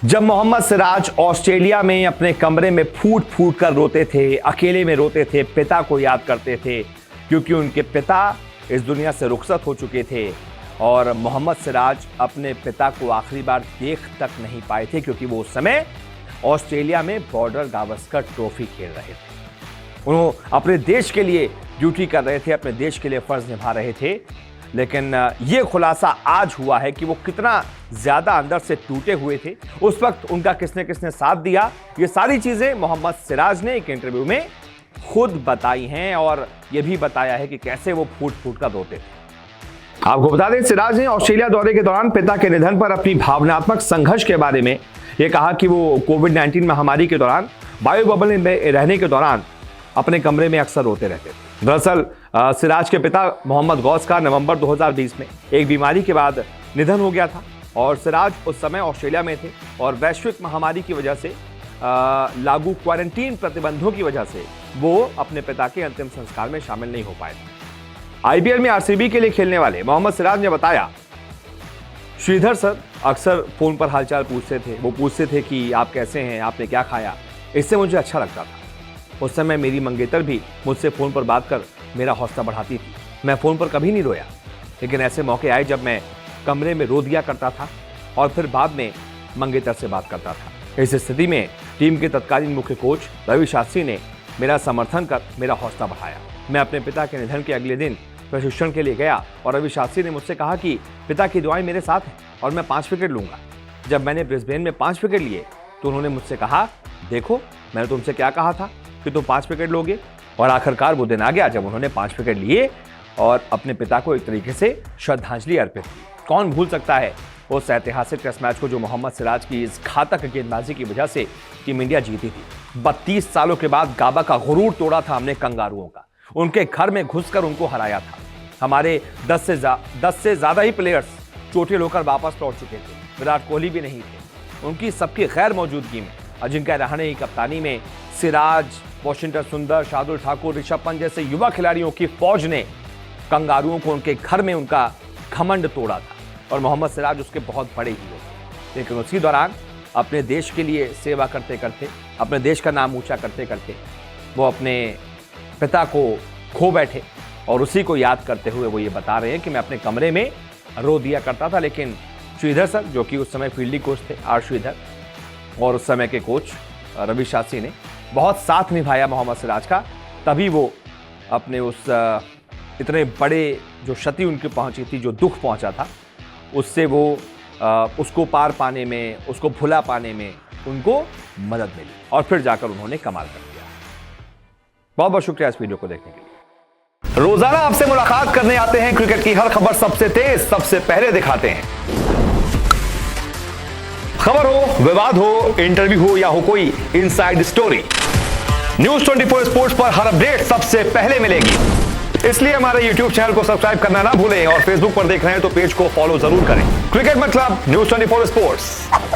जब मोहम्मद सिराज ऑस्ट्रेलिया में अपने कमरे में फूट फूट कर रोते थे, अकेले में रोते थे, पिता को याद करते थे क्योंकि उनके पिता इस दुनिया से रुखसत हो चुके थे और मोहम्मद सिराज अपने पिता को आखिरी बार देख तक नहीं पाए थे क्योंकि वो उस समय ऑस्ट्रेलिया में बॉर्डर गावस्कर ट्रॉफी खेल रहे थे। उन्होंने अपने देश के लिए ड्यूटी कर रहे थे, अपने देश के लिए फर्ज निभा रहे थे। लेकिन ये खुलासा आज हुआ है कि वो कितना ज्यादा अंदर से टूटे हुए थे, उस वक्त उनका किसने किसने साथ दिया, ये सारी चीजें मोहम्मद सिराज ने एक इंटरव्यू में खुद बताई हैं और ये भी बताया है कि कैसे वो फूट फूट कर रोते थे। आपको बता दें, सिराज ने ऑस्ट्रेलिया दौरे के दौरान पिता के निधन पर अपनी भावनात्मक संघर्ष के बारे में ये कहा कि वो कोविड-19 महामारी के दौरान बायो बबल में रहने के दौरान अपने कमरे में अक्सर रोते रहते थे। दरअसल सिराज के पिता मोहम्मद गौस का नवंबर 2020 में एक बीमारी के बाद निधन हो गया था और सिराज उस समय ऑस्ट्रेलिया में थे और वैश्विक महामारी की वजह से लागू क्वारंटीन प्रतिबंधों की वजह से वो अपने पिता के अंतिम संस्कार में शामिल नहीं हो पाए थे। आईपीएल में आरसीबी के लिए खेलने वाले मोहम्मद सिराज ने बताया, श्रीधर सर अक्सर फोन पर हालचाल पूछते थे। वो पूछते थे कि आप कैसे हैं, आपने क्या खाया। इससे मुझे अच्छा लगता था। उस समय मेरी मंगेतर भी मुझसे फोन पर बात कर मेरा हौसला बढ़ाती थी। मैं फोन पर कभी नहीं रोया, लेकिन ऐसे मौके आए जब मैं कमरे में रो दिया करता था और फिर बाद में मंगेतर से बात करता था। इस स्थिति में टीम के तत्कालीन मुख्य कोच रवि शास्त्री ने मेरा समर्थन कर मेरा हौसला बढ़ाया। मैं अपने पिता के निधन के अगले दिन प्रशिक्षण के लिए गया और रवि शास्त्री ने मुझसे कहा कि पिता की दुआएं मेरे साथ हैं और मैं 5 विकेट लूंगा। जब मैंने ब्रिस्बेन में 5 विकेट लिए तो उन्होंने मुझसे कहा, देखो मैंने तुमसे क्या कहा था कि तुम 5 विकेट लोगे। और आखिरकार वो दिन आ गया जब उन्होंने 5 विकेट लिए और अपने पिता को एक तरीके से श्रद्धांजलि अर्पित की। कौन भूल सकता है उस ऐतिहासिक टेस्ट मैच को जो मोहम्मद सिराज की इस घातक गेंदबाजी की वजह से टीम इंडिया जीती थी। 32 सालों के बाद गाबा का गुरूर तोड़ा था हमने कंगारुओं का, उनके घर में घुसकर उनको हराया था। हमारे 10 से ज्यादा ही प्लेयर्स चोटिल होकर वापस लौट चुके थे। विराट कोहली भी नहीं थे। उनकी सबकी गैर मौजूदगी में अजिंक्य रहाणे की कप्तानी में सिराज, वॉशिंगटन सुंदर, शार्दुल ठाकुर, ऋषभ पंत जैसे युवा खिलाड़ियों की फौज ने कंगारुओं को उनके घर में उनका घमंड तोड़ा था और मोहम्मद सिराज उसके बहुत बड़े हीरो थे। लेकिन उसी दौरान अपने देश के लिए सेवा करते करते, अपने देश का नाम ऊंचा करते करते वो अपने पिता को खो बैठे और उसी को याद करते हुए वो ये बता रहे हैं कि मैं अपने कमरे में रो दिया करता था। लेकिन श्रीधर सर, जो कि उस समय फील्डिंग कोच थे, आर श्रीधर, और उस समय के कोच रवि शास्त्री ने बहुत साथ निभाया मोहम्मद सिराज का। तभी वो अपने उस इतने बड़े जो क्षति उनकी पहुंची थी, जो दुख पहुंचा था, उससे वो उसको पार पाने में, उसको भुला पाने में उनको मदद मिली और फिर जाकर उन्होंने कमाल कर दिया। बहुत बहुत शुक्रिया इस वीडियो को देखने के लिए। रोजाना आपसे मुलाकात करने आते हैं, क्रिकेट की हर खबर सबसे तेज, सबसे पहले दिखाते हैं। खबर हो, विवाद हो, इंटरव्यू हो या हो कोई इनसाइड स्टोरी, न्यूज 24 स्पोर्ट्स पर हर अपडेट सबसे पहले मिलेगी। इसलिए हमारे YouTube चैनल को सब्सक्राइब करना ना भूलें और फेसबुक पर देख रहे हैं तो पेज को फॉलो जरूर करें। क्रिकेट मतलब न्यूज 24 स्पोर्ट्स।